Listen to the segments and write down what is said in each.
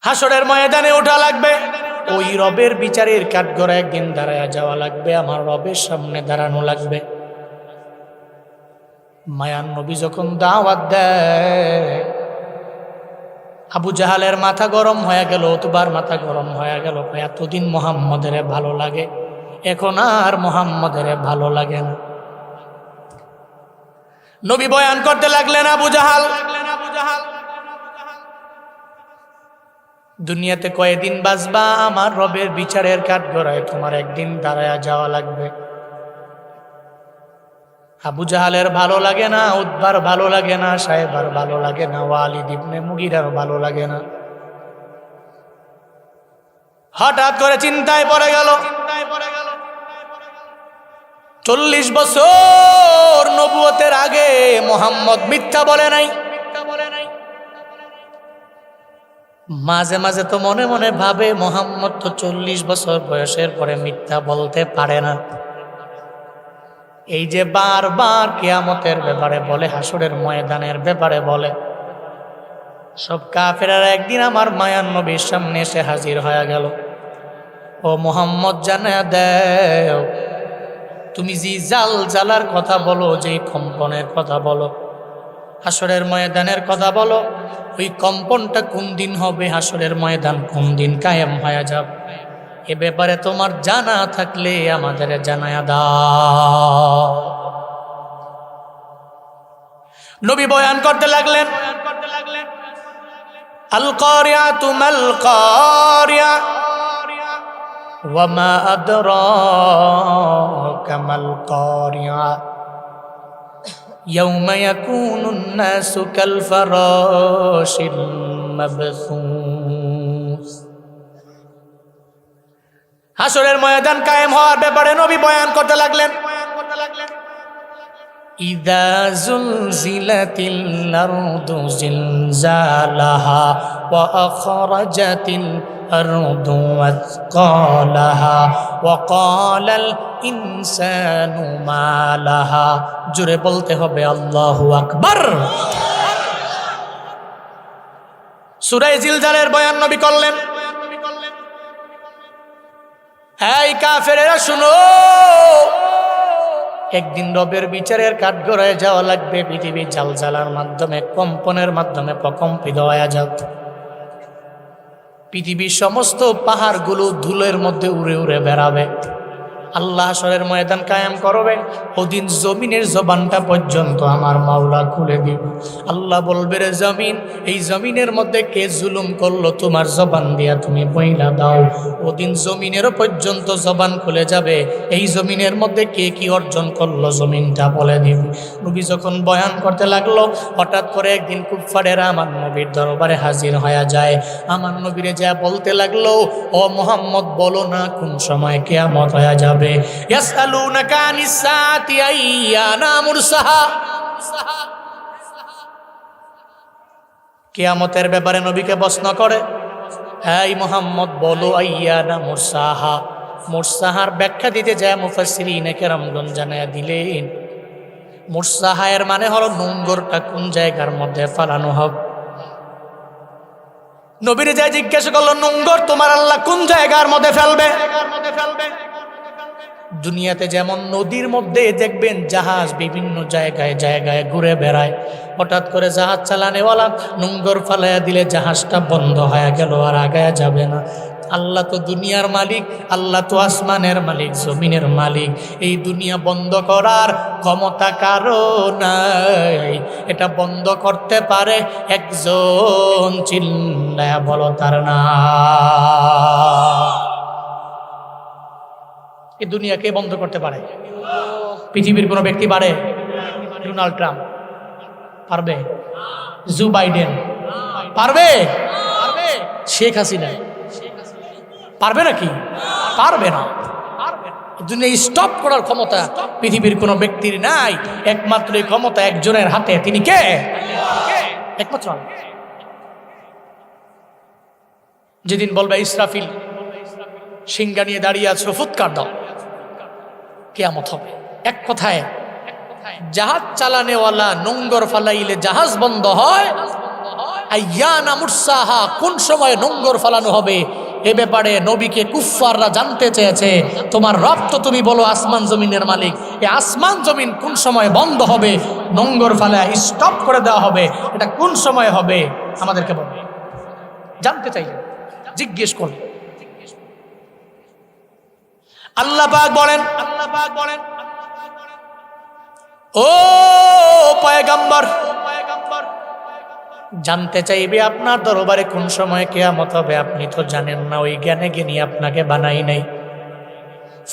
হাসরের ময়দানে ওঠা লাগবে, ওই রবের বিচারের কাঠগড়ায় একদিন দাঁড়ায় যাওয়া লাগবে, আমার রবের সামনে দাঁড়ানো লাগবে। মায়ান নবী যখন দাওয়াত দেয়, আবু জাহালের মাথা গরম হয়ে গেল, উতবার মাথা গরম হয়ে গেল। এতদিন মুহাম্মদের ভালো লাগে, এখন আর মুহাম্মদের ভালো লাগে না। নবী বয়ান করতে লাগলেন, আবু জাহাল, দুনিয়াতে কয়েকদিন বাঁচবা, আমার রবের বিচারের কাঠগড়ায় তোমার একদিন দাঁড়ায় যাওয়া লাগবে। আবু জাহালের ভালো লাগে না, উতবার ভালো লাগে না, সাহেবার ভালো লাগে না, ওয়ালিদ ইবনে মুগিরার ভালো লাগে না। হঠাৎ করে চিন্তায় পড়ে গেল, 40 বছর নবুয়তের আগে মুহাম্মদ মিথ্যা বলে নাই। মাঝে মাঝে তো মনে মনে ভাবে, মুহাম্মদ তো 40 বছর বয়সের পরে মিথ্যা বলতে পারে না। এই যে বারবার কিয়ামতের ব্যাপারে বলে, হাসরের ময়দানের ব্যাপারে বলে, সব কাফেররা একদিন আমার মায়ার নবীর সামনে এসে হাজির হয়ে গেল। ও মুহাম্মদ, জানায়া দেও, তুমি যে জালার কথা বলো, যে কম্পনের কথা বলো, হাসরের ময়দানের কথা বলো, ওই কম্পনটা কোন দিন হবে, হাসরের ময়দান কোন দিন কায়েম হয়ে যাবে, এ ব্যাপারে তোমার জানা থাকলে আমাদের জানায়া দাও। নবী বয়ান করতে লাগলেন, আল কারিয়াতু মাল কারিয়া ওয়া মা আদরাকা মাল কারিয়া ইয়াউমা ইয়াকুনুন নাসু কাল ফারাশিল মাবসুস। হাসরের ময়দান কায়েম হওয়ার ব্যাপারে নবী বয়ান করতে লাগলেন, ইযা যুলজিলাতিল আরদু জিলজালাহা ওয়া আখরাজাতিল আরদু আথকালাহা ওয়া ক্বালাল ইনসানু মা লাহা। জোরে বলতে হবে আল্লাহু আকবার। সূরা জিলজালের বয়ান নবী করলেন। এই কাফেরেরা শুনো, একদিন রবের বিচারের কাঠগড়ায় যাওয়া লাগবে। পৃথিবী জালজালার মাধ্যমে, কম্পনের মাধ্যমে প্রকম্পিত হয়ে যাবে। পৃথিবীর সমস্ত পাহাড়গুলো ধুলের মধ্যে উড়ে উড়ে বেড়াবে। আল্লাহ হাসরের ময়দান কায়েম করবে, ওদিন জমিনের জবানটা পর্যন্ত আমার মাওলা খুলে দিবে। আল্লাহ বলবে, রে জমিন, এই জমিনের মধ্যে কে জুলুম করলো, তোমার জবান দিয়া তুমি বইলা দাও। ওদিন জমিনেরও পর্যন্ত জবান খুলে যাবে, এই জমিনের মধ্যে কে কি অর্জন করলো, জমিনটা বলে দিবে। নবী যখন বয়ান করতে লাগলো, হঠাৎ করে একদিন কুফফারেরা আমার নবীর দরবারে হাজির হয়ে যায়। আমার নবীরে যা বলতে লাগলো, ও মুহাম্মদ, বলো না কোন সময় কিয়ামত হয়ে যাবে। ইয়াসআলুনাকা আনিস সাআতি আইয়ানা মুরসাহা। কিয়ামতের ব্যাপারে নবীকে প্রশ্ন করে, এই মুহাম্মদ বলো, আইয়ানা মুরসাহা। মুরসাহার ব্যাখ্যা দিতে যায় মুফাসসিরিনে কেরামগণ জানায়া দিলেন, মুরসাহা এর মানে হলো নোংরটা কোন জায়গার মধ্যে ফালানো হবে। নবীরে যা জিজ্ঞাসা করলো, নোংর তোমার আল্লাহ কোন জায়গার মধ্যে ফেলবে? দুনিয়াতে যেমন নদীর মধ্যে দেখবেন জাহাজ বিভিন্ন জায়গায় জায়গায় ঘুরে বেড়ায়, হঠাৎ করে জাহাজ চালানেওয়ালা নোংর ফালাইয়া দিলে জাহাজটা বন্ধ হয়ে গেল, আর আগায়া যাবে না। আল্লাহ তো দুনিয়ার মালিক, আল্লাহ তো আসমানের মালিক, জমিনের মালিক। এই দুনিয়া বন্ধ করার ক্ষমতা কারো নাই, এটা বন্ধ করতে পারে একজন, চিল্লায়া বলো তার না। এই দুনিয়াকে বন্ধ করতে পারে পৃথিবীর কোনো ব্যক্তি পারে? ডোনাল্ড ট্রাম্প পারবে? জো বাইডেন পারবে? শেখ হাসিনা পারবে নাকি? পারবে না। দুনিয়া স্টপ করার ক্ষমতা পৃথিবীর কোনো ব্যক্তির নাই, একমাত্র এই ক্ষমতা একজনের হাতে। তিনি কে? একমাত্র যেদিন বলবে ইসরাফিল সিংহা নিয়ে দাঁড়িয়ে আছো, ফুৎকার দাও, কিয়ামত হবে। এক কথায় জাহাজ চালানেওয়ালা নোংর ফালাইলে জাহাজ বন্ধ হয়, আইয়ানা মুরসাহা, কোন সময় নোঙ্গর ফালানো হবে, এ ব্যাপারে নবীকে কুফফাররা জানতে চেয়েছে। তোমার রব তো তুমি বলো আসমান জমিনের মালিক, এই আসমান জমিন কোন সময় বন্ধ হবে, নোঙ্গর ফালা স্টপ করে দেওয়া হবে, এটা কোন সময় হবে আমাদেরকে বলবে, জানতে চাইলেন, জিজ্ঞেস করলেন। আল্লাহ পাক বলেন, ও পয়গম্বর, জানতে চাইবে আপনার দরবারে কোন সময় কিয়ামত হবে, আপনি তো জানেন না, ওই জ্ঞানে জ্ঞানী আপনাকে বানাই নাই।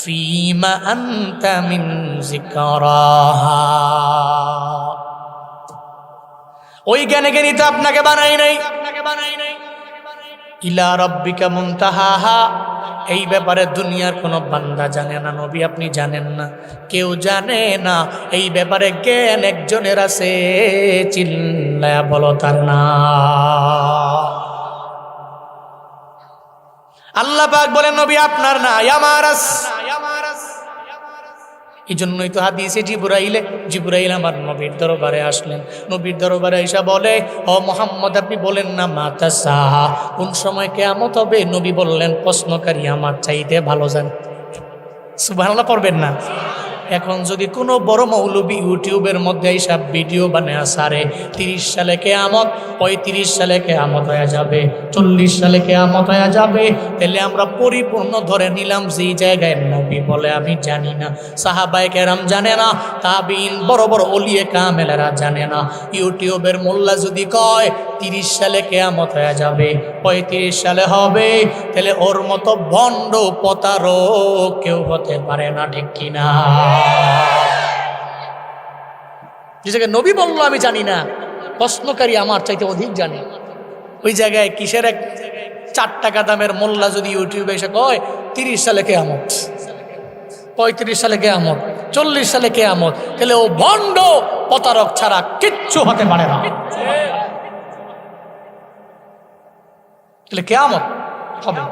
ফিমা আনতা মিন যিকরাহা, ওই জ্ঞানে জ্ঞানী তো আপনাকে বানাই নাই। ইলা রাব্বিকা মুনতাহাহা, এই ব্যাপারে দুনিয়ার কোনো বান্দা জানে না, নবী আপনি জানেন না, কেউ জানে না। এই ব্যাপারে জ্ঞান একজনের আছে, চিল্লায়া বলো তার নাম। আল্লাহ পাক বলেন নবী আপনার না, ইয়ামারাস। এই জন্যই তো হাদিসে জিবরাইল আমার নবীর দরবারে আসলেন। নবীর দরবারে আইসা বলে, ও মুহাম্মদ আপনি বলেন না মাতা সাহা, কোন সময় কিয়ামত হবে? নবী বললেন, প্রশ্নকারী আমার চাইতে ভালো জানে। সুবহানাল্লাহ পড়বেন না? এখন যদি কোনো বড় মৌলবী ইউটিউবের মধ্যে এইসব ভিডিও বানায় সারে, 30 সালে কিয়ামত, 35 সালে কিয়ামত হয়ে যাবে, 40 সালে কিয়ামত হয়ে যাবে, তাহলে আমরা পরিপূর্ণ ধরে নিলাম যে জায়গায় নবী বলে আমি জানি না, সাহাবায়ে কেরাম জানে না, তাবিঈন বড় বড় ওলিয়ে কামেলেরা জানে না। ইউটিউবের মোল্লা যদি কয় 30 সালে কিয়ামত হয়ে যাবে, 35 সালে হবে, তাহলে ওর মতো ভণ্ড প্রতারক কেউ হতে পারে না, ঠিক কিনা? যে জায়গায় নবী বললো আমি জানি না, প্রশ্নকারী আমার চাইতে অধিক জানে, ওই জায়গায় কিসের এক 4 টাকা দামের মোল্লা যদি ইউটিউবে এসে কয় 30 সালে কিয়ামত, 35 সালে কিয়ামত, 40 সালে কিয়ামত, তাহলে ও ভণ্ড প্রতারক ছাড়া কিচ্ছু হতে পারে না। তাহলে কিয়ামত হবে,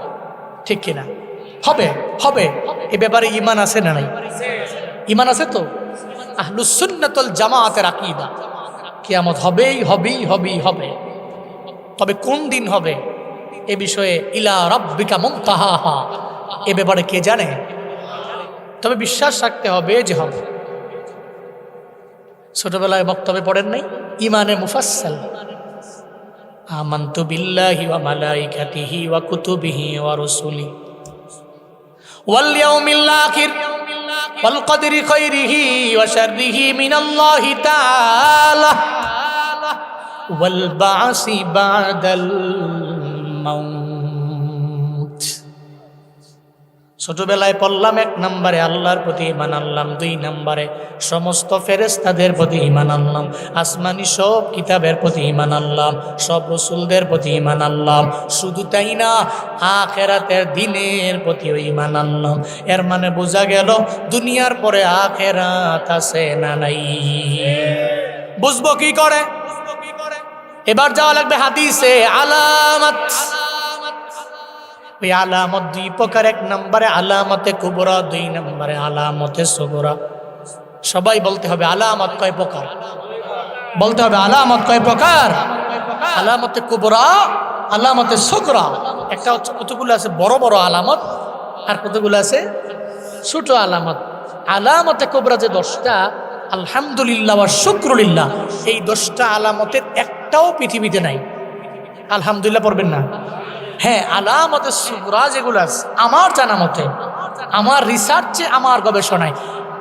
ঠিক কিনা? হবে, হবে। এ ব্যাপারে ঈমান আছে না নাই? ঈমান আছে তো? আহলুস সুন্নাত ওয়াল জামাতের আকীদা, কিয়ামত হবেই, হবেই, হবেই হবে। তবে কোন দিন হবে এ বিষয়ে ইলা রাব্বিকা মুনতাহাহা, এ ব্যাপারে কে জানে? তবে বিশ্বাস রাখতে হবে যে হবে। ছোটবেলায় বক্তব্যে পড়েন নাই ঈমানে মুফাসসাল, আমানতু বিল্লাহি ওয়া মালাইকাতিহি ওয়া কুতুবিহি ওয়া রুসুলি ওয়াল ইয়াউমিল আখির ওয়াল কদরি খাইরিহি ওয়া শাররিহি মিনাল্লাহি তাআলা ওয়াল বা'সি বা'দাল মাউত। ছোটবেলায় পড়লাম 1 নম্বরে আল্লাহর প্রতি ঈমান আনলাম, 2 নম্বরে সমস্ত ফেরেশতাদের প্রতি ঈমান আনলাম, আসমানি সব কিতাবের প্রতি ঈমান আনলাম, সব রাসূলদের প্রতি ঈমান আনলাম। শুধু তাই না, আখিরাতের দিনের প্রতিও ঈমান আনলাম। এর মানে বোঝা গেল দুনিয়ার পরে আখিরাত আছে না নাই? বুঝবো কি করে? এবার যাওয়া লাগবে হাদিসে আলামত। ওই আলামত 2 প্রকার, 1 নম্বরে আলামতে কুবরা, 2 নম্বরে আলামতে সুগরা। সবাই বলতে হবে আলামত কয় প্রকার? বলতে হবে আলামত কয় প্রকার? আলামতে কুবরা, আলামতে সুগরা। একটা হচ্ছে কতগুলো আছে বড় বড় আলামত, আর কতগুলো আছে ছোট আলামত। আলামতে কুবরা যে 10টা, আলহামদুলিল্লাহ ওয়া শুকরুলিল্লাহ, এই 10টা আলামতের একটাও পৃথিবীতে নাই। আলহামদুলিল্লাহ পড়বেন না? হ্যাঁ, আলামতে সুগরা যেগুলো আছে আমার জানা মতে, আমার রিসার্চে, আমার গবেষণায়,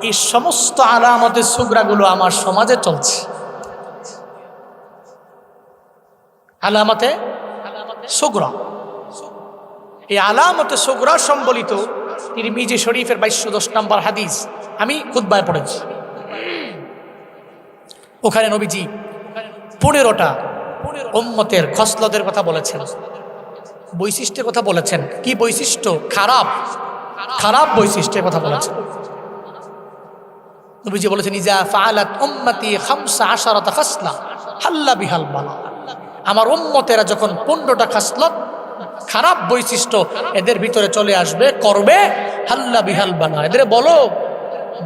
এই সমস্ত আলামতে সুগরাগুলো আমার সমাজে চলছে। আলামতে সুগরা, এই আলামতে সুগরা সম্বলিত তিরমিজি শরীফের 2210 নম্বর হাদিস আমি খুতবায় পড়েছি। ওখানে নবীজি 15টা উম্মতের খসলতের কথা বলেছেন, বৈশিষ্ট্যের কথা বলেছেন। কি বৈশিষ্ট্য? খারাপ খারাপ বৈশিষ্ট্যের কথা বলেছেন। নবীজি বলেছেন, ইজা ফাআলাত উম্মতি 15 খাসলা হাল্লা বিহাল বালা। আমার উম্মতেরা যখন 15টা খাসলত, খারাপ বৈশিষ্ট্য এদের ভিতরে চলে আসবে, করবে, হাল্লা বিহাল বালা, এদের বলো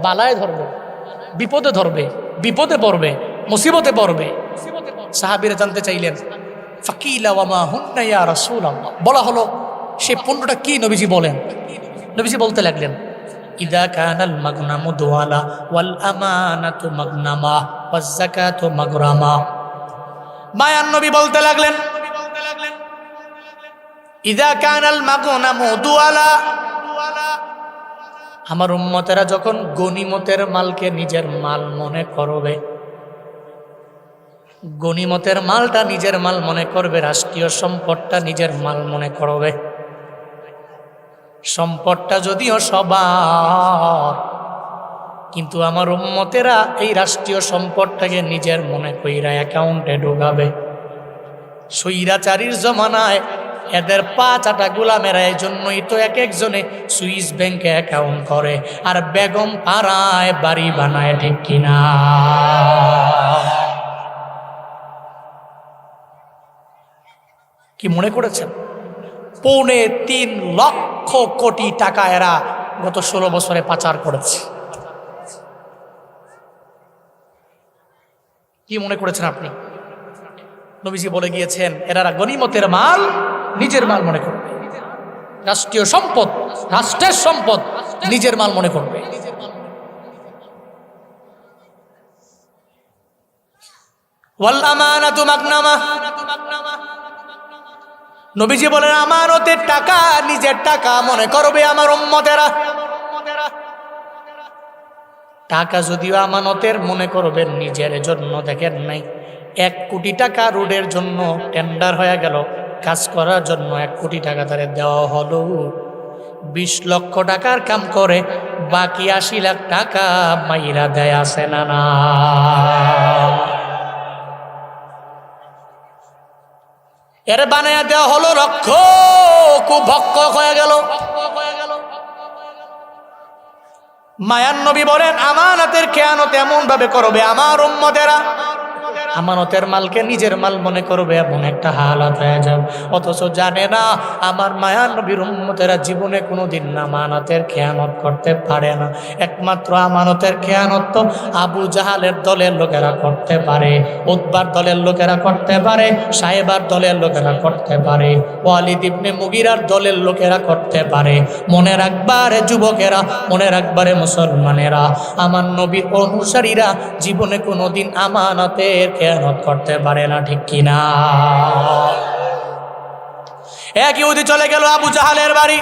বালায় ধরবে, বিপদে ধরবে, বিপদে পড়বে, মুসিবতে পড়বে। সাহাবীরা জানতে চাইলেন, ফাকিলা ওয়া মা হুন্না ইয়া রাসূলুল্লাহ, বলা হলো সে পণ্যটা কি নবীজি বলেন। নবীজি বলতে লাগলেন, ইদা কানাল মাগনামু দুআলা ওয়াল আমানাতু মাগনামা ওয়াজ যাকাতু মাগরামা। মায়ান নবী বলতে লাগলেন, ইদা কানাল মাগনামু দুআলা, আমার উম্মতেরা যখন গনিমতের মালকে নিজের মাল মনে করবে, গনিমতের মালটা নিজের মাল মনে করবে, রাষ্ট্রীয় সম্পদটা নিজের মাল মনে করবে, সম্পদটা যদিও সবার, কিন্তু আমার উম্মতেরা এই রাষ্ট্রীয় সম্পদটাকে নিজের মনে কইরা অ্যাকাউন্টে ঢোকাবে। স্বৈরাচারীর জমানায় এদের পা চাটা গোলামেরা, এই জন্যই তো এক একজনে সুইস ব্যাংকে অ্যাকাউন্ট করে আর বেগম পাড়ায় বাড়ি বানায়, ঠিক কিনা? কি মনে করেছেন? 3.25 লক্ষ কোটি টাকা এরা গত 16 বছরে পাচার করেছে। কি মনে করেছেন আপনি? নবীজি বলে গিয়েছেন, এরা গনিমতের মাল নিজের মাল মনে করবে, রাষ্ট্রীয় সম্পদ, রাষ্ট্রের সম্পদ নিজের মাল মনে করবে। ওয়াল আমানাতু মাগনামা, নবীজি বলেন আমানতের টাকা নিজের টাকা মনে করবে আমার উম্মতেরা। টাকা যদিও আমানতের মনে করবেন নিজের জন্য, দেখেন নাই 1 কোটি টাকা রোডের জন্য টেন্ডার হয়ে গেল, কাজ করার জন্য 1 কোটি টাকা তাদের দেওয়া হলো, 20 লক্ষ টাকার কাম করে বাকি 80 লাখ টাকা মাইরা দেয়, আছে না না? এর বানায়া দেওয়া হলো লক্ষ, খুব ভক্ষক হয়ে গেল। মায়ান নবী বলেন আমানতের খেয়ানত এমন ভাবে করবে আমার উম্মতেরা, আমানতের মালকে নিজের মাল মনে করবে, এমন একটা হালাত হয়ে যাবে। অথচ জানে না আমার মায়ান নবীর উম্মতেরা জীবনে কোনোদিন আমানতের খেয়ানত করতে পারে না। একমাত্র আমানতের খেয়ানত তো আবু জাহালের দলের লোকেরা করতে পারে, উতবার দলের লোকেরা করতে পারে, সাহেবার দলের লোকেরা করতে পারে, ওয়ালিদ ইবনে মুগিরার দলের লোকেরা করতে পারে। মনে রাখবারে যুবকেরা, মনে রাখবারে মুসলমানেরা, আমার নবীর অনুসারীরা জীবনে কোনোদিন আমানতের খেয়ানত করতে পারে না, ঠিক কিনা? এক ইহুদি চলে গেল আবু জাহালের বাড়ি,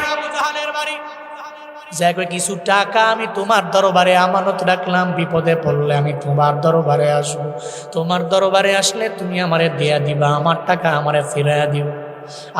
যাই কই কিছু টাকা আমি তোমার দরবারে আমানত রাখলাম, বিপদে পড়লে আমি তোমার দরবারে আসবো, তোমার দরবারে আসলে তুমি আমারে দিয়া দিবা, আমার টাকা আমারে ফিরাইয়া দিও।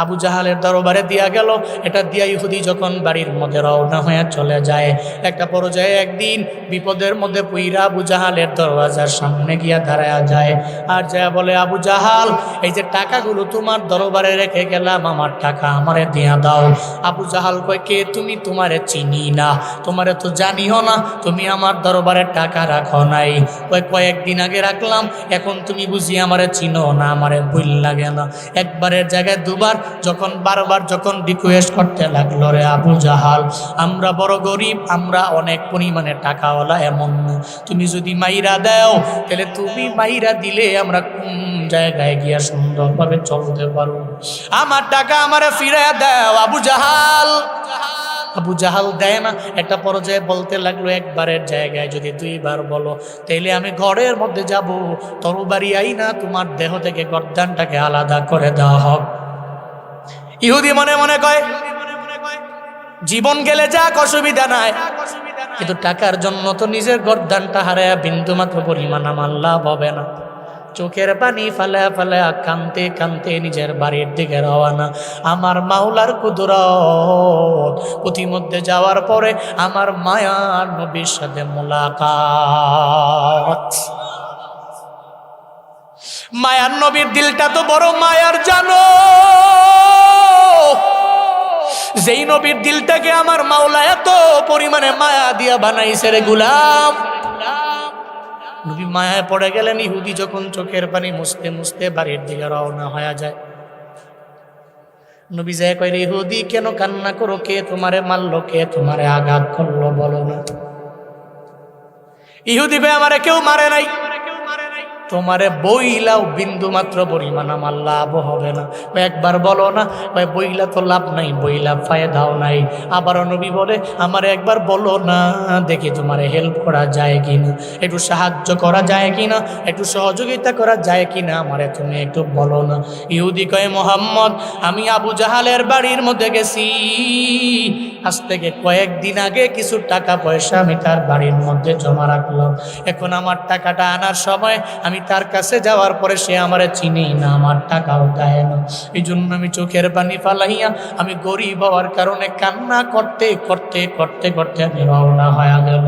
আবু জাহালের দরবারে দিয়া গেল, এটা দিয়া ইহুদি যখন বাড়ির মধ্যে রওনা হয়ে চলে যায়, একটা পর্যায়ে একদিন বিপদের মধ্যে পইরা আবু জাহালের দরওয়াজার সামনে গিয়া দাঁড়ায়া যায়, আর যা বলে আবু জাহাল এই যে টাকাগুলো তোমার দরবারে রেখে গেলাম, আমার টাকা আমারে দিয়া দাও। আবু জাহাল কয় কে তুমি? তোমারে চিনি না, তোমারে তো জানিও না, তুমি আমার দরবারে টাকা রাখো নাই। কয়েকদিন আগে রাখলাম, এখন তুমি বুঝি আমারে চিনো না, আমারে ভুল লাগে না। একবারের জায়গায় দুবার, যখন বারবার যখন রিকোয়েস্ট করতে লাগলো, রে আবু জাহাল আমরা বড় গরিব, আমরা অনেক পরিমাণে টাকাওয়ালা এমন না, তুমি যদি মাইরা দাও তাহলে তুমি মাইরা দিলে আমরা কোন জায়গায় গিয়া সুন্দরভাবে চলতে পারবো, আমার টাকা আমারে ফিরাইয়া দাও আবু জাহাল। আবু জাহাল দেয় না। একটা পর্যায়ে বলতে লাগলো, একবারের জায়গায় যদি 2 বার বলো তাইলে আমি ঘরের মধ্যে যাব, তরবারি আইনা তোমার দেহ থেকে গর্দানটাকে আলাদা করে দেওয়া হোক। ইহুদি মনে মনে কয় জীবন গেলে যাক, অসুবিধা নাই, কিন্তু টাকার জন্য তো নিজের গর্দানটা হারায়া বিন্দু মাত্র পরিমাণ আমার লাভ হবে না। চোখের পানি ফালা ফালা কানতে কানতে নিজের বাড়ির দিকে রওনা। আমার মাওলার কুদরত, প্রতিমধ্যে যাওয়ার পরে আমার মায়ার নবীর সাথে মোলাকাত। মায়ার নবীর দিলটা তো বড় মায়ার, জানো, যেই নবীর দিলটাকে আমার মাওলা এত পরিমাণে মায়া দিয়া বানাইছে রে গুলাম। নবী মায়ায় পড়ে গেলেন। ইহুদি যখন চোখের পানি মুছতে মুছতে বাড়ির দিকে রওনা হয়ে যায়, নবী যায় কয়, ইহুদি কেন কান্না করো? কে তোমারে মারলো? কে তোমারে আঘাত করলো? বলো না। ইহুদি কয় আমারে কেউ মারে নাই, তোমারে বইলাও বিন্দু মাত্র পরিমাণ আমার লাভ হবে না। একবার বলো না ভাই, বইলা তো লাভ নাই, বইলা ফায়দাও নাই। আবার নবী বলে আমার একবার বলো না, দেখি তোমারে হেল্প করা যায় কিনা, একটু সাহায্য করা যায় কিনা, একটু সহযোগিতা করা যায় কিনা, আমারে তুমি একটু বলো না। ইহুদি কয় মোহাম্মদ, আমি আবু জাহালের বাড়ির মধ্যে গেছি, আজ থেকে কয়েকদিন আগে কিছু টাকা পয়সা আমি তার বাড়ির মধ্যে জমা রাখলাম। এখন আমার টাকাটা আনার সময় আমি তার কাছে যাওয়ার পরে সে আমারে চিনি না, আমার টাকাও দেয় না। এই জন্য আমি চোখের পানি ফালাইয়া আমি গরিব হওয়ার কারণে কান্না করতে করতে করতে করতে আমি রওনা হয়ে গেল।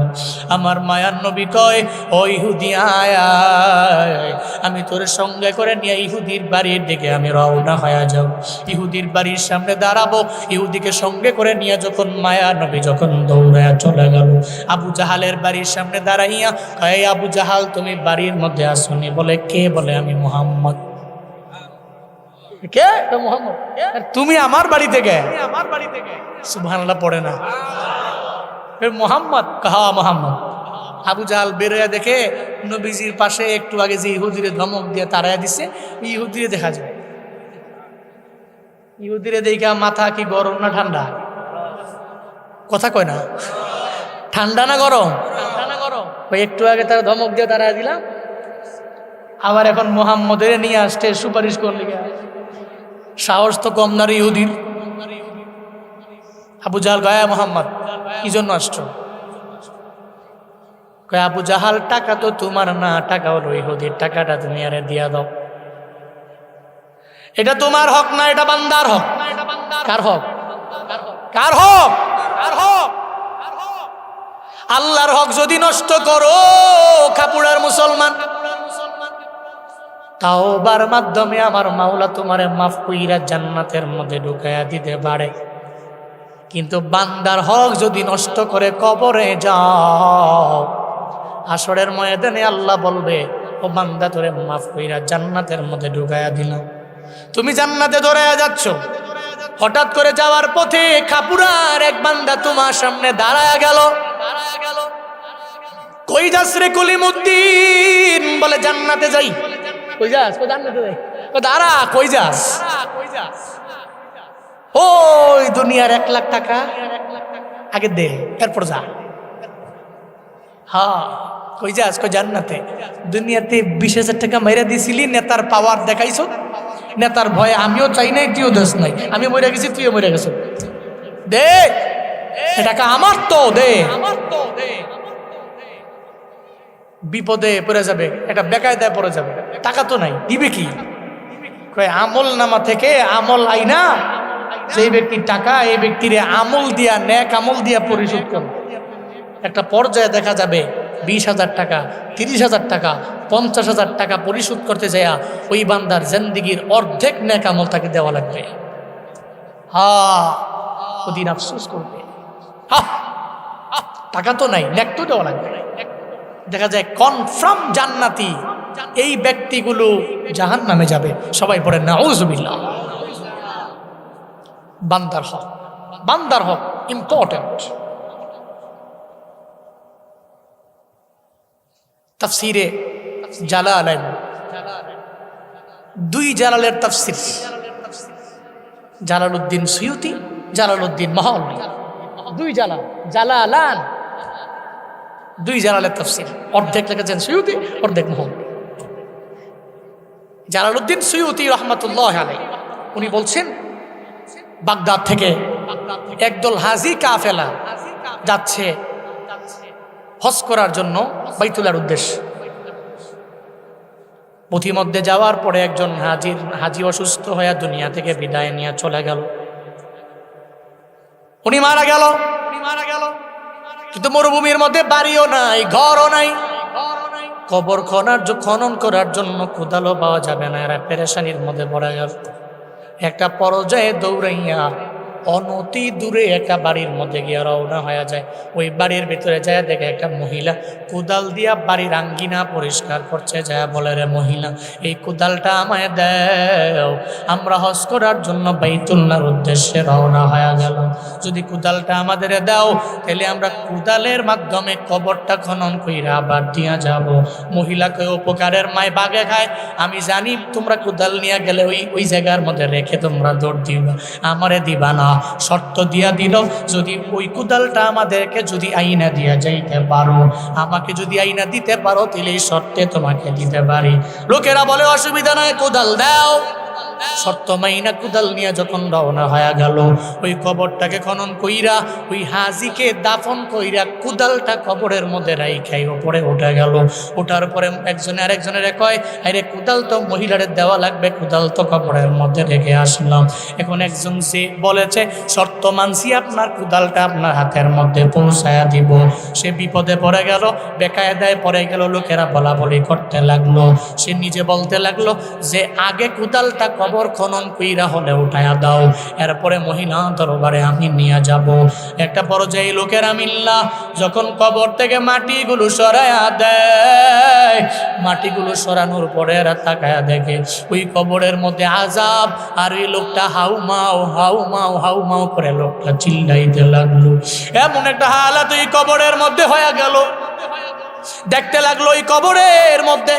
আমার মায়ার নবী কয়, ও ইহুদি আয় আয়, আমি তোর সঙ্গে করে নিয়ে ইহুদির বাড়ির দিকে আমি রওনা হয়ে যাব। ইহুদির বাড়ির সামনে দাঁড়াবো, ইহুদিকে সঙ্গে করে নিয়ে যখন মায়া নবী যখন দৌড়ায় চলে গেল, আবু জাহালের বাড়ির সামনে দাঁড়াইয়া কয়, আবু জাহাল তুমি বাড়ির মধ্যে আসনি? বলে কে? বলে আমি মুহাম্মদ। কে? মুহাম্মদ। তুমি আমার বাড়ি থেকে? সুবহানাল্লাহ পড়ে না মুহাম্মদ? কাহা মুহাম্মদ। আবু জাহাল বেরোয়া দেখে নবীজির পাশে একটু আগে যে ইহুদিরে ধমক দিয়ে তাড়াইয়া দিছে, ইহুদিরে দেখা যায়। ইহুদিরে দেখা মাথা কি গরম না ঠান্ডা? কথা কয় না, ঠান্ডা না গরম? ওই একটু আগে তারা ধমক দিয়ে তাড়াইয়া দিলাম, আবার এখন মুহাম্মদের নিয়ে আসতে সুপারিশ করলে, সাহস তো কম না রে ইহুদির। আবু জাহাল গায়া, মোহাম্মদ কি জন্য আসছো? কয়, আবু জাহাল টাকা তো তোমার না, টাকা হলো ইহুদির, টাকাটা তুমি আরে দিয়া দাও। এটা তোমার হক না, এটা বান্দার হক। কার হক? কার হক? আল্লাহর হক যদি নষ্ট করো খাপুড়ার মুসলমান, তাওবার মাধ্যমে আমার মাওলা তোমারে মাফ কইরা জান্নাতের মধ্যে ঢুকাইয়া দিতে পারে। কিন্তু বান্দার হক যদি নষ্ট করে কবরে যাও, হাসরের ময়দানে আল্লাহ বলবে, ও বান্দা তোরে মাফ কইরা জান্নাতের মধ্যে ঢুকাইয়া দিলাম। তুমি জান্নাতে দৌড়াইয়া যাচ্ছ, হঠাৎ করে যাওয়ার পথে খাপুরার এক বান্দা তোমার সামনে দাঁড়ায়া গেল। কই যাস রে কলিমুদ্দিন? বলে জান্নাতে যাই। কই যাস? কই জান্নাতে যাই। দাঁড়া, কই যাস? ওই দুনিয়ার 1 লাখ টাকা আগে দে, এরপর যা। হ্যাঁ, কই যাস? কই জান্নাতে। দুনিয়াতে 20,000 টাকা মাইরা দিছিলি, নেতার পাওয়ার দেখাইছ, নেতার ভয়ে আমিও চাই নাই, তুইও দেশ নাই, আমি মরে গেছি, তুইও মরে গেছ, দে টাকা আমার তো দে। বিপদে পড়ে যাবে, এটা বেকায়দায় পড়ে যাবে, টাকা তো নাই, দিবে কি? কয় আমল নামা থেকে আমল আইনা সেই ব্যক্তির টাকা এই ব্যক্তির আমল দিয়া, নেক আমল দিয়া পরিশোধ করো। একটা পর্যায়ে দেখা যাবে 20,000 টাকা, 30,000 টাকা, 50,000 টাকা পরিশোধ করতে যাইয়া ওই বান্দার জিন্দেগির অর্ধেক নেক আমল তাকে দেওয়া লাগবে। ওদিন আফসোস করবে, টাকা তো নাই, নেক তো দেওয়া লাগবে। দেখা যায় কনফার্ম জান্নাতি এই ব্যক্তিগুলো জাহান্নামে যাবে। সবাই পড়ে নাউজুবিল্লাহ। বান্দার হক, বান্দার হক ইম্পর্টেন্ট। তাফসিরে জালালাইন, 2 জালালের তাফসির, জালালউদ্দিন সুয়ুতি, জালালউদ্দিন মাহল্লি, 2 জালাল, জালালান, 2 জালালের তাফসির। অর্ধেক লিখেছেন সুয়ুতি, অর্ধেক মাহল্লি। জালালউদ্দিন সুয়ুতি রহমাতুল্লাহ আলাইহি উনি বলছেন, বাগদাদ থেকে একদল হাজি কাফেলা যাচ্ছে হজ করার জন্য বাইতুল্লাহর উদ্দেশ্যে। পথিমধ্যে যাওয়ার পরে একজন হাজি অসুস্থ হয়ে দুনিয়া থেকে বিদায় নিয়ে চলে গেল। উনি মারা গেল। কিন্তু মরুভূমির মধ্যে বাড়িও নাই, ঘরও নাই, কবর খনন করার জন্য কোদালও পাওয়া যাবে না। এরা পেরেশানির মধ্যে পড়ে গেল। একটা পর্যায়ে দৌড়াইয়া অনতি দূরে একটা বাড়ির মধ্যে গিয়ে রওনা হয়ে যায়। ওই বাড়ির ভিতরে যায় দেখে একটা মহিলা কোদাল দিয়া বাড়ির আঙ্গিনা পরিষ্কার করছে। যায় বলে, রে মহিলা, এই কোদালটা আমায় দাও, আমরা হজ করার জন্য বাইতুল্লাহর উদ্দেশ্যে রওনা হয়ে গেল। যদি কোদালটা আমাদের দাও তাহলে আমরা কোদালের মাধ্যমে কবরটা খনন কইরা আবার দিয়া যাব। মহিলাকে উপকারের মায় বাগে খায়। আমি জানি তোমরা কোদাল নিয়ে গেলে ওই জায়গার মধ্যে রেখে তোমরা দৌড় দিবা, আমারে দিবা না। শর্ত দিয়া দিল, যদি ওই কোদালটা আমাদেরকে যদি আইনা দিয়া যাইতে পারো, আমাকে যদি আইনা দিতে পারো, তাহলে এই শর্তে তোমাকে দিতে পারি। লোকেরা বলে অসুবিধা নাই, কোদাল দাও। শর্ত মাইনা কোদাল নিয়ে যখন রওনা হয়ে গেল, ওই কবরটাকে খনন কইরা ওই হাজিকে দাফন কইরা কোদালটা কবরের মধ্যে রাইখাই ওপরে উঠে গেল। ওঠার পরে একজনে আরেকজনের কয়, আরে কোদাল তো মহিলারে দেওয়া লাগবে, কোদাল তো কবরের মধ্যে রেখে আসলাম। এখন একজন সে বলেছে, শর্ত মানছি, আপনার কোদালটা আপনার হাতের মধ্যে পৌঁছায়া দিব। সে বিপদে পড়ে গেল, বেকায়দায় পড়ে গেল। লোকেরা বলা বলি করতে লাগলো। সে নিজে বলতে লাগলো যে আগে কোদালটা কবর খনন কইরা হলে উঠায়া দাও, এরপরে মহিলা দরবারে আমি নিয়ে যাব। একটা পর্যায়ে লোকেরা মিল্লা যখন কবর থেকে মাটিগুলো সরাইয়া দেয়, মাটিগুলো সরানোর পরে এরা তাকায়া দেখে ওই কবরের মধ্যে আযাব। আর এই লোকটা হাউমাও হাউমাও হাউমাও করে লোকটা চিল্লাইতে লাগলো। এমন একটা হালাত ওই কবরের মধ্যে হয়ে গেল। দেখতে লাগলো ওই কবরের মধ্যে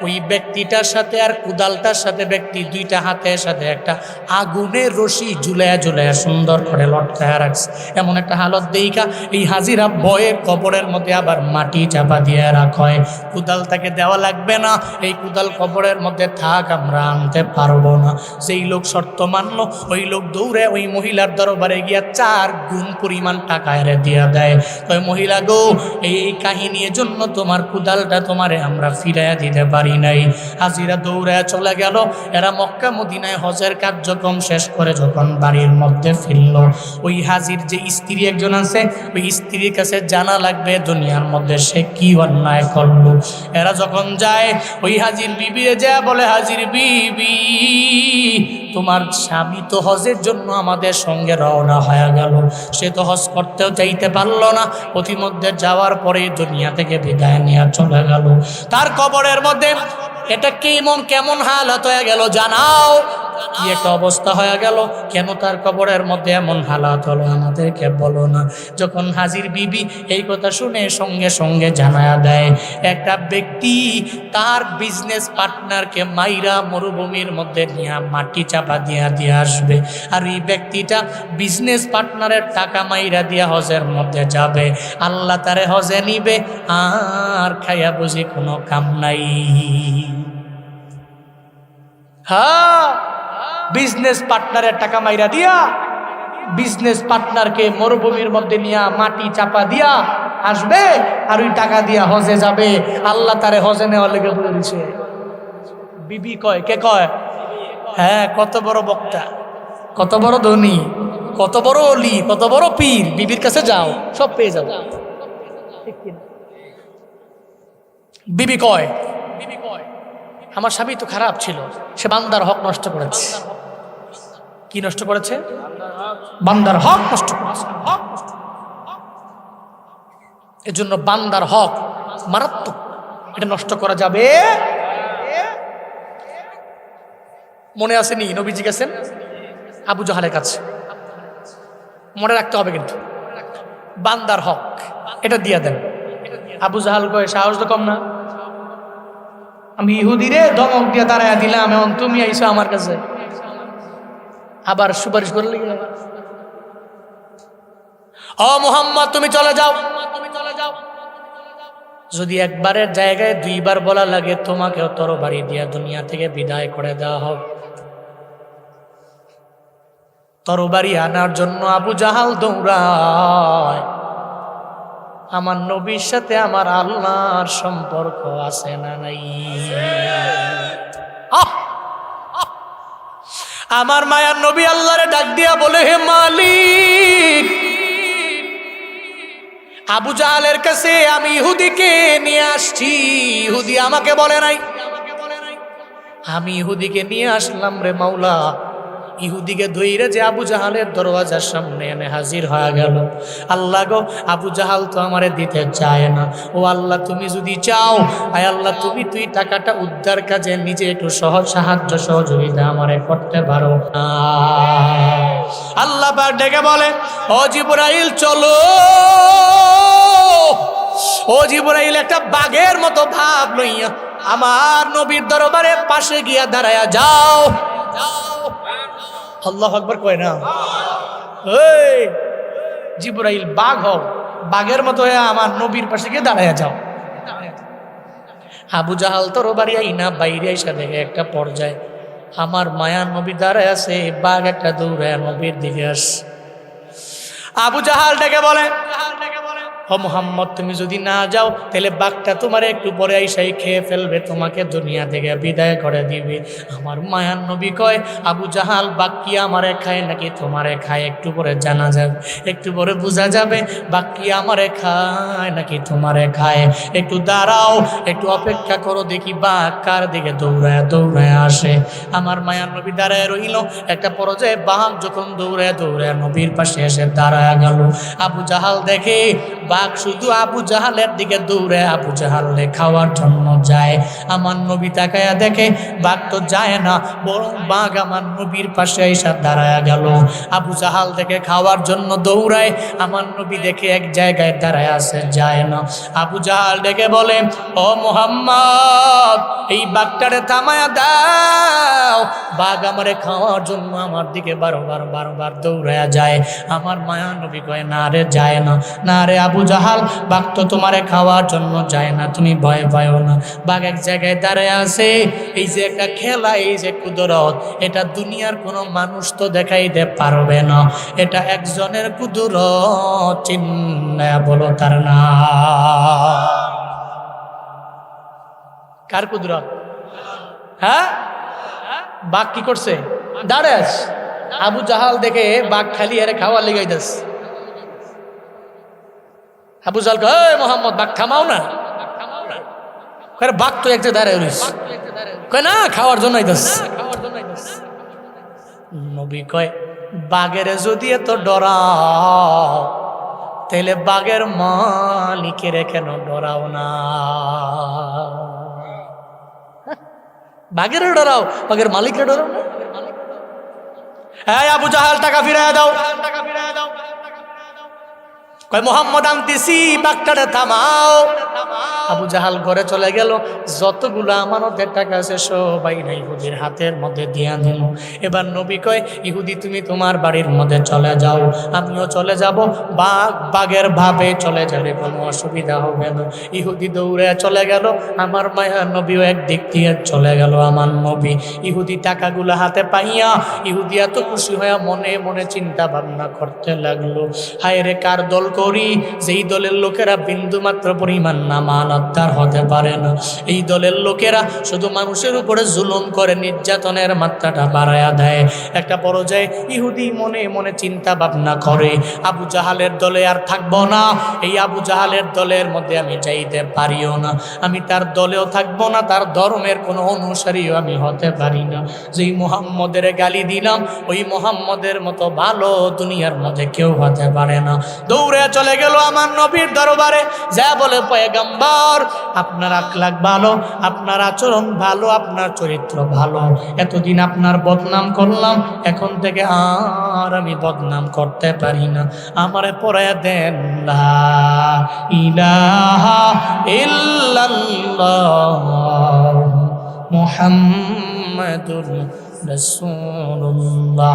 ওই ব্যক্তিটার সাথে আর কোদালটার সাথে ব্যক্তি দুইটা হাতের সাথে একটা আগুনের রশি ঝুলায়া ঝুলায়া সুন্দর করে লটকায়া রাখছে। এমন একটা হালত দেইখা এই হাজিরা ভয়ে কবরের মধ্যে আবার মাটি চাপা দিয়ে রাখয়। কোদাল তাকে দেওয়া লাগবে না, এই কোদাল কবরের মধ্যে থাক, আমরা আনতে পারবো না। সেই লোক শর্ত মানলো। ওই লোক দৌড়ে ওই মহিলার দরবারে গিয়া 4 গুণ পরিমাণ টাকা এরে দিয়া দেয়। ওই মহিলা গো, এই কাহিনীর জন্য তোমার কোদালটা তোমারে আমরা ফিরাইয়া দিতে পারি নাই। হাজিরা দৌড়ে চলে গেল। এরা মক্কা মদিনায় হজের কার্যক্রম শেষ করে যখন বাড়ির মধ্যে ফিরল, ওই হাজির যে স্ত্রী একজন আছে, ওই স্ত্রীর কাছে জানা লাগবে দুনিয়ার মধ্যে সে কি অন্যায় করলো। এরা যখন যায় ওই হাজির বিবিরে যায় বলে, হাজির বিবি, তোমার স্বামী তো হজের জন্য আমাদের সঙ্গে রওনা হয়ে গেল, সে তো হজ করতেও চাইতে পারলো না, প্রতিমধ্যে যাওয়ার পরে দুনিয়া থেকে বিদায় নিয়ে চলে গেল। তার কবরের মধ্যে এটা কেমন হালাত হয়ে গেল জানাও, কি একটা অবস্থা হয়ে গেল। কেন তার কবরের মধ্যে এমন হালাত হলো আমাদেরকে বলো না। যখন হাজির বিবি এই কথা শুনে সঙ্গে সঙ্গে জানায়া দেয়, একটা ব্যক্তি তার বিজনেস পার্টনারকে মাইরা মরুভূমির মধ্যে নিয়ে মাটি চাপা দিয়ে আসবে। আর এই ব্যক্তিটা বিজনেস পার্টনারের টাকা মাইরা দিয়া হজের মধ্যে যাবে। আল্লাহ তারে হজে নিবে, আর খাইয়া বুঝি কোনো কাম নাই। হ্যাঁ, বিজনেস পার্টনারের টাকা মাইরা দিয়া বিজনেস পার্টনারকে মরুভূমির মধ্যে নিয়ে মাটি চাপা দিয়া আসবে, আর ওই টাকা দিয়া হজে যাবে। আল্লাহ তারে হজে নেওয়ার লেগে বলে দিছে। বিবি কয়, কে কয়? হ্যাঁ, কত বড় বক্তা, কত বড় ধনী, কত বড় অলি, কত বড় পীর, বিবির কাছে যাও সব পেয়ে যাও। বিবি কয়, আমার স্বামী তো খারাপ ছিল, সে বান্দার হক নষ্ট করেছে। কি নষ্ট করেছে? বান্দার হক নষ্ট করেছে। এজন্য বান্দার হক মারাত্মক, এটা নষ্ট করা যাবে। মনে আসেনি নবীজি গেছেন আবু জাহালের কাছে, মনে রাখতে হবে কিন্তু বান্দার হক এটা দিয়ে দেন। আবু জাহাল কয়, সাহস তো কম না, আমি ইহুদিরে ধমক দিয়ে দাঁড়ায় দিলাম, এখন তুমি আইসো আমার কাছে আবার সুপারিশ করে লিখে। ও মুহাম্মদ, তুমি চলে যাও। যদি একবারের জায়গায় 2 বার বলা লাগে, তোমাকেও তরবারি দিয়া দুনিয়া থেকে বিদায় করে দেওয়া হবে। তরবারি আনার জন্য আবু জাহাল দৌড়ায়। আমার নবীর সাথে আমার আল্লাহর সম্পর্ক আছে না নাই? আমার মায়ার নবী আল্লাহরে ডাক দিয়া বলে, হে মালিক, আবু জাহালের কাছে আমি ইহুদিকে নিয়ে আসছি, ইহুদি আমাকে বলে নাই, আমি ইহুদিকে নিয়ে আসলাম রে মাওলা। ইহুদিকে ধইরে যে আবু জাহালের দরওয়াজার সামনে এনে হাজির হয়ে গেল। আল্লাহ গো, আবু জাহাল তো আমারে দিতে চায় না। ও আল্লাহ, তুমি যদি চাও, আয় আল্লাহ, তুই টাকাটা উদ্ধার কাজে নিজে একটু সাহায্য সহযোগিতা আমারে করতে পারো। আল্লাহ পাক ডেকে বলে, ও জিবরাইল চলো। ও জিবরাইল একটা বাঘের মতো ভাব লইয়া আমার নবীর দরবারে পাশে গিয়া দাঁড়ায়া যাও। আল্লাহু আকবার কয় না? এই জিবরাইল বাঘ হও, বাঘের মতো হয়ে আমার নবীর পাশে গিয়ে দাঁড়ায়া যাও। আবু জাহাল তরবারি আইনা বাইরে এসে দেখে একটা পর্যায়ে আমার মায়ার নবী দাঁড়ায় আছে, বাঘ একটা দৌড়ায় নবীর দিকে আসে। আবু জাহাল ডেকে বলে, ও মুহাম্মদ, তুমি যদি না যাও তাহলে বাঘটা তোমার একটু পরে আইসাই খেয়ে ফেলবে, তোমাকে দুনিয়া থেকে বিদায় করে দিবে। আমার মায়ার নবী কয়, আবু জাহাল, বাঘ কি আমারে খায় নাকি তোমারে খায়? একটু পরে জানা যাবে, একটু পরে বোঝা যাবে বাঘ কি আমারে খায় নাকি তোমারে খায়। একটু দাঁড়াও, একটু অপেক্ষা করো, দেখি বাঘ কার দিকে দৌড়ায় দৌড়ায় আসে। আমার মায়ার নবী দাঁড়ায় রইল। একটা পর্যায়ে বাঘ যখন দৌড়ায় দৌড়ায় নবীর পাশে এসে দাঁড়ায় গেল, আবু জাহাল দেখে বাঘ শুধু আবু জাহালের দিকে দৌড়ে আবু জাহালে খাওয়ার জন্য যায়। আমার নবী তাকায়া দেখে বাঘ তো যায় না, বরং বাঘ আমার নবীর পাশে এসে দাঁড়ায়া গেল। আবু জাহাল দেখে খাওয়ার জন্য দৌড়ায়, আমার নবী দেখে এক জায়গায় দাঁড়ায় আছে, যায় না। আবু জাহাল ডেকে বলে, ও মুহাম্মদ, এই বাঘটারে থামায়া দাও, বাঘ আমারে খাওয়ার জন্য আমার দিকে বারবার দৌড়ায়া যায়। আমার মায়া নবী কয়, না রে, যায় না। না রে আবু জাহাল, বাঘ তো তোমারে খাওয়ার জন্য যায় না, তুমি ভয় পাও না। বাঘ এক জায়গায় দাঁড়ায় আছে। এই যে একটা খেলা, এই যে কুদরত, এটা দুনিয়ার কোনো মানুষ তো দেখাইতে পারবে না। এটা একজনের কুদরত, চিন্না বলো তার না। কার কুদরত? হ্যাঁ, বাঘ কি করছে? দাঁড়ায় আছে। আবু জাহাল দেখে বাঘ খালি আরে খাওয়ার লেগাইতেছে। আবু জাহাল কয়, এই মোহাম্মদ, বাঘ থামাও না। বাঘ তো এক জায়গায় দাঁড়ায় রইছে। কয় না, খাওয়ার জন্য আইতাছে। নবী কয়, বাঘের যদি এত ডরাও তাহলে বাঘের মালিকের কেন ডরাও না? বাঘের ডরাও, বাঘের মালিকের ডরাও না? হ্যাঁ আবু জাহাল, টাকা ফিরাইয়া দাও। কয়, মুহাম্মদ আনতেছি, বাঘটারে থামাও। আবু জাহাল ঘরে চলে গেল। যতগুলো আমানতের টাকা আছে সবাই না ইহুদির হাতের মধ্যে দিয়া দিল। এবার নবী কয়, ইহুদি তুমি তোমার বাড়ির মধ্যে চলে যাও, আমিও চলে যাব। বাঘের ভাবে চলে যাবে, কোনো অসুবিধা হবে না। ইহুদি দৌড়ে চলে গেল। আমার মায়ার নবীও একদিক দিয়ে চলে গেল। আমার নবী ইহুদি টাকাগুলো হাতে পাইয়া ইহুদি এত খুশি হয়ে মনে মনে চিন্তা ভাবনা করতে লাগলো, হায় রে, কার দল করি, যেই দলের লোকেরা বিন্দু মাত্র পরিমাণ নামানতদার হতে পারে না। এই দলের লোকেরা শুধু মানুষের উপরে জুলুম করে, নির্যাতনের মাত্রাটা বাড়ায়া দেয়। একটা পর্যায়ে ইহুদি মনে মনে চিন্তা ভাবনা করে, আবু জাহালের দলে আর থাকবো না। এই আবু জাহালের দলের মধ্যে আমি যাইতে পারিও না, আমি তার দলেও থাকবো না, তার ধর্মের কোনো অনুসারীও আমি হতে পারি না। যেই মুহাম্মদের গালি দিলাম, ওই মুহাম্মদের মতো ভালো দুনিয়ার মধ্যে কেউ হতে পারে না। দৌড়ে চলে গেল আমার নবীর দরবারে, যা বলে, পয়গম্বর, আপনার আখলাক ভালো, আপনার আচরণ ভালো, আপনার চরিত্র ভালো। এতদিন আপনার বদনাম করলাম, এখন থেকে আর আমি বদনাম করতে পারি না, আমারে পড়ায়া দেন লা ইলাহা ইল্লাল্লাহ মুহাম্মাদুর রাসূলুল্লাহ।